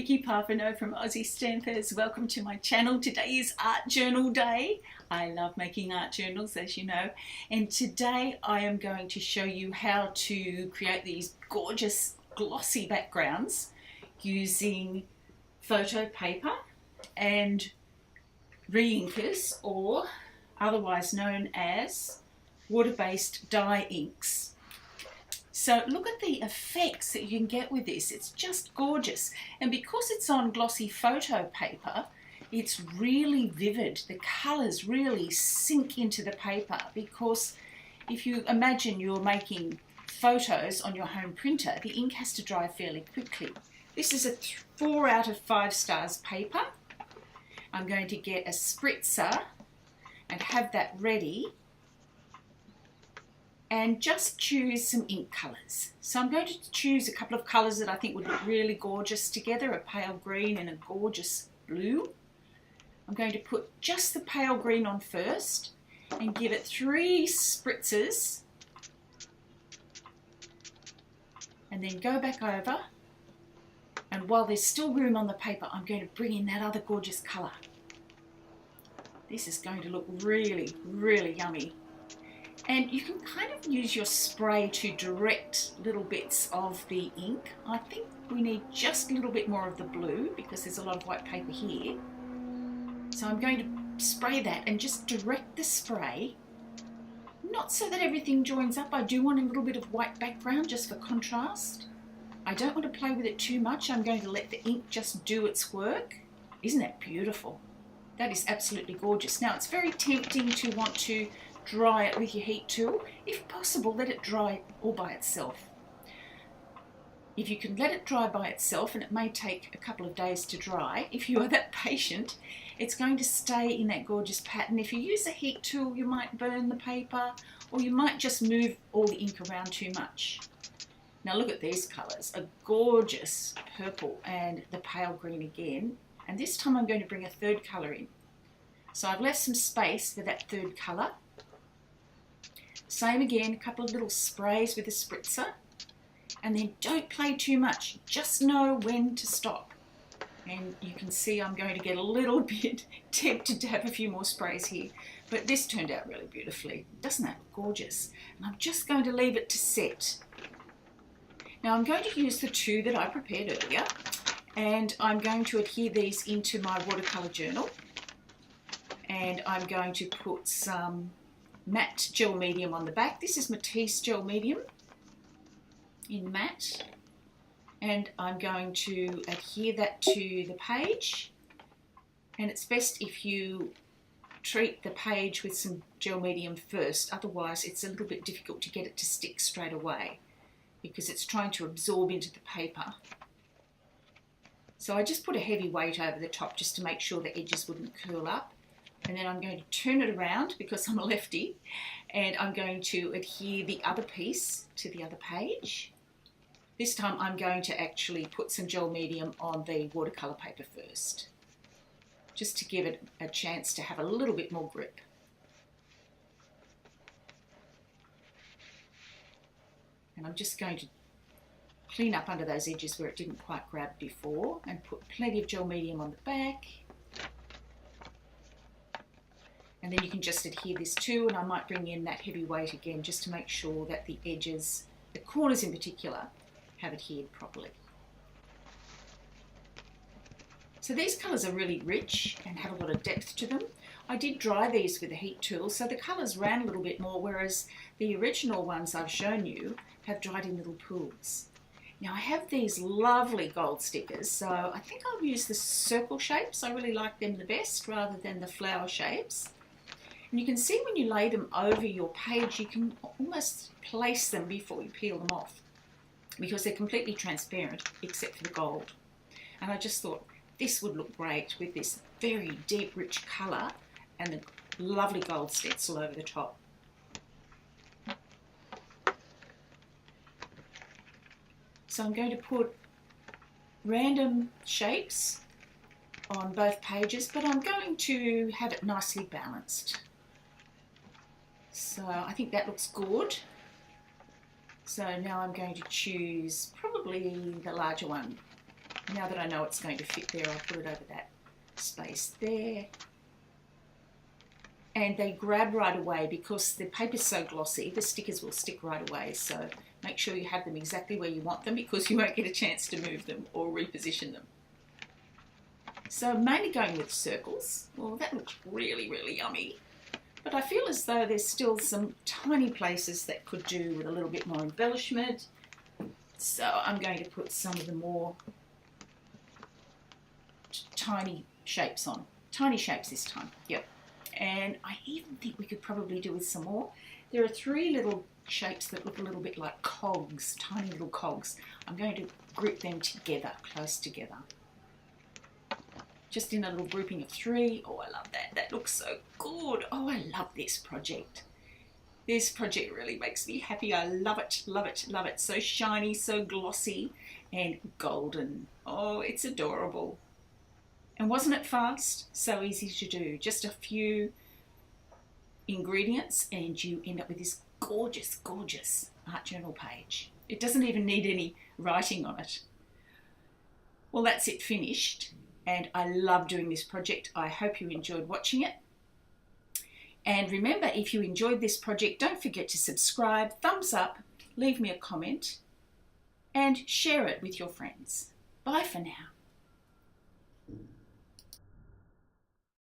Vicki from Aussie Stampers. Welcome to my channel. Today is Art Journal Day. I love making art journals, as you know, and today I am going to show you how to create these gorgeous glossy backgrounds using photo paper and re-inkers, or otherwise known as water-based dye inks. So look at the effects that you can get with this. It's just gorgeous. And because it's on glossy photo paper, it's really vivid. The colours really sink into the paper, because if you imagine you're making photos on your home printer, the ink has to dry fairly quickly. This is a 4 out of 5 stars paper. I'm going to get a spritzer and have that ready, and just choose some ink colours. So I'm going to choose a couple of colours that I think would look really gorgeous together, a pale green and a gorgeous blue. I'm going to put just the pale green on first and give it 3 spritzers, and then go back over, and while there's still room on the paper, I'm going to bring in that other gorgeous colour. This is going to look really, really yummy. And you can kind of use your spray to direct little bits of the ink. I think we need just a little bit more of the blue because there's a lot of white paper here. So I'm going to spray that and just direct the spray, not so that everything joins up. I do want a little bit of white background just for contrast. I don't want to play with it too much. I'm going to let the ink just do its work. Isn't that beautiful? That is absolutely gorgeous. Now, it's very tempting to want to dry it with your heat tool. If possible, let it dry all by itself. If you can let it dry by itself, and it may take a couple of days to dry, if you are that patient, it's going to stay in that gorgeous pattern. If you use a heat tool, you might burn the paper, or you might just move all the ink around too much. Now look at these colours, a gorgeous purple and the pale green again, and this time I'm going to bring a third colour in. So I've left some space for that third colour. Same again, a couple of little sprays with a spritzer, and then don't play too much, just know when to stop. And you can see I'm going to get a little bit tempted to have a few more sprays here, but this turned out really beautifully. Doesn't that look gorgeous? And I'm just going to leave it to set. Now I'm going to use the 2 that I prepared earlier, and I'm going to adhere these into my watercolour journal, and I'm going to put some matte gel medium on the back. This is Matisse gel medium in matte, and I'm going to adhere that to the page, and it's best if you treat the page with some gel medium first, otherwise it's a little bit difficult to get it to stick straight away because it's trying to absorb into the paper. So I just put a heavy weight over the top just to make sure the edges wouldn't curl up. And then I'm going to turn it around because I'm a lefty, and I'm going to adhere the other piece to the other page. This time I'm going to actually put some gel medium on the watercolour paper first, just to give it a chance to have a little bit more grip. And I'm just going to clean up under those edges where it didn't quite grab before, and put plenty of gel medium on the back. And then you can just adhere this too, and I might bring in that heavy weight again just to make sure that the edges, the corners in particular, have adhered properly. So these colours are really rich and have a lot of depth to them. I did dry these with a heat tool, so the colours ran a little bit more, whereas the original ones I've shown you have dried in little pools. Now I have these lovely gold stickers, so I think I'll use the circle shapes. I really like them the best rather than the flower shapes. And you can see when you lay them over your page, you can almost place them before you peel them off because they're completely transparent except for the gold. And I just thought this would look great with this very deep, rich colour and the lovely gold stencil over the top. So I'm going to put random shapes on both pages, but I'm going to have it nicely balanced. So I think that looks good. So now I'm going to choose probably the larger one now that I know it's going to fit there, I'll put it over that space there. And they grab right away because the paper's so glossy, the stickers will stick right away. So make sure you have them exactly where you want them because you won't get a chance to move them or reposition them. So mainly going with circles. Well, that looks really, really yummy. But I feel as though there's still some tiny places that could do with a little bit more embellishment. So I'm going to put some of the more tiny shapes on. Tiny shapes this time, yep. And I even think we could probably do with some more. There are 3 little shapes that look a little bit like cogs, tiny little cogs. I'm going to group them together, close together. Just in a little grouping of 3. Oh, I love that. That looks so good. Oh, I love this project. This project really makes me happy. I love it, love it, love it. So shiny, so glossy and golden. Oh, it's adorable. And wasn't it fast? So easy to do. Just a few ingredients and you end up with this gorgeous, gorgeous art journal page. It doesn't even need any writing on it. Well, that's it finished. And I love doing this project. I hope you enjoyed watching it. And remember, if you enjoyed this project, don't forget to subscribe, thumbs up, leave me a comment, and share it with your friends. Bye for now.